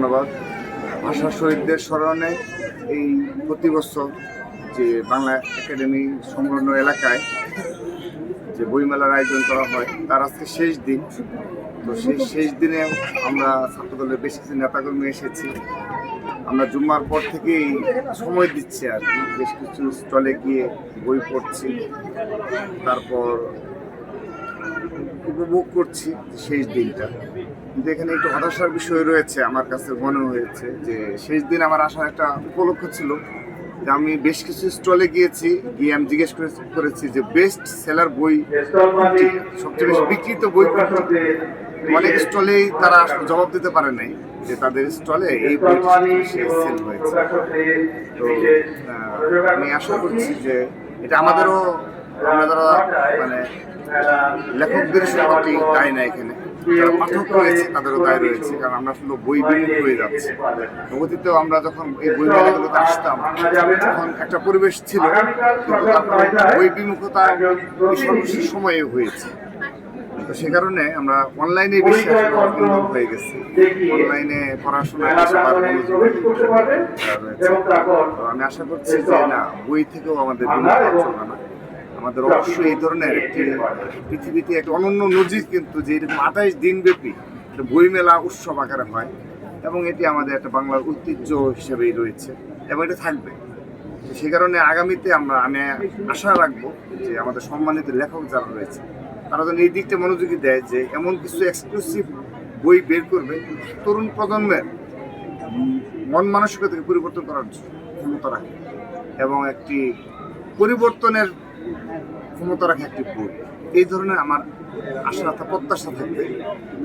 ধন্যবাদ। ভাষা শহীদদের স্মরণে এই প্রতি বছর যে বাংলা একাডেমি সংলগ্ন এলাকায় যে বইমেলার আয়োজন করা হয় তার আজকে শেষ দিন। তো সেই শেষ দিনে আমরা ছাত্রদলের বেশ কিছু নেতাকর্মী এসেছি। আমরা জুম্মার পর থেকেই সময় দিচ্ছি আর কি, বেশ কিছু স্টলে গিয়ে বই পড়ছি, তারপর উপভোগ করছি শেষ দিনটা। কিন্তু এখানে একটু হতাশার বিষয় রয়েছে, আমার কাছে মনে হয়েছে যে শেষ দিন আমার আসার একটা উপলক্ষ ছিল যে আমি বেশ কিছু স্টলে গিয়েছি, গিয়ে আমি জিজ্ঞেস করেছি যে বেস্ট সেলার বই কোনটি, সবচেয়ে বেশি বিক্রিত বই কোনটি। অনেক স্টলেই তারা আসলে জবাব দিতে পারে নাই যে তাদের স্টলে এই বইটি সবচেয়ে বেশি সেল হয়েছে। তো আমি আশা করছি যে এটা আমাদেরও, আমরা যারা মানে লেখকদের শুধুমাত্র দায় না, এখানে যারা পাঠক রয়েছে তাদেরও দায় রয়েছে, কারণ আমরা শুধু বই বিমুখ হয়ে যাচ্ছি। অতীতেও আমরা যখন এই বই মেলাগুলোতে আসতাম তখন একটা পরিবেশ ছিল, কিন্তু তারপরে বই বিমুখতা এই সর্বশেষ সময়ে হয়েছে। তো সে কারণে আমরা অনলাইনে বেশি ইনভলভ হয়ে গেছি, অনলাইনে পড়াশোনা রয়েছে। তো আমি আশা করছি যে না, বই থেকেও আমাদের বিমুখতা চলবে না। আমাদের অবশ্যই এই ধরনের একটি পৃথিবীতে একটা অনন্য নজির, কিন্তু যে এরকম 28 দিন ব্যাপী বই মেলা উৎসব আকারে হয়, এবং এটি আমাদের একটা বাংলার ঐতিহ্য হিসেবেই রয়েছে এবং এটা থাকবে। সে কারণে আগামীতে আমি আশা রাখবো যে আমাদের সম্মানিত লেখক যারা রয়েছে তারা যেন এই দিকটা মনোযোগী দেয়, যে এমন কিছু এক্সক্লুসিভ বই বের করবে তরুণ প্রজন্মের মন মানসিকতাকে পরিবর্তন করার ক্ষমতা রাখে এবং একটি পরিবর্তনের ক্ষমতা রাখে একটি বই। এই ধরনের আমার আশা প্রত্যাশা থাকবে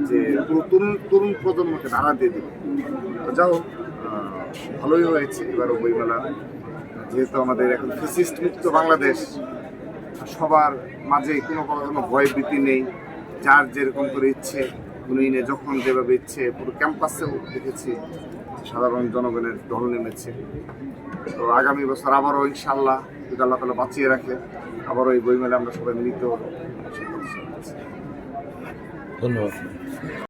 যে পুরো তরুণ প্রজন্মকে নাড়া দিয়ে দেবে। তো যাও, ভালোই হয়েছে এবারও বইমেলা, যেহেতু আমাদের এখন ফ্যাসিস্ট মুক্ত বাংলাদেশ, সবার মাঝে কোনো ভয় ভীতি নেই, যার যেরকম করে ইচ্ছে উনি যখন যেভাবে ইচ্ছে, পুরো ক্যাম্পাসেও দেখেছি সাধারণ জনগণের ঢল নেমেছে। তো আগামী বছর আবারও ইনশাআল্লাহ যদি আল্লাহ তাআলা বাঁচিয়ে রাখে, আবারও এই বইমেলা আমরা সবাই মিলিত হব। ধন্যবাদ।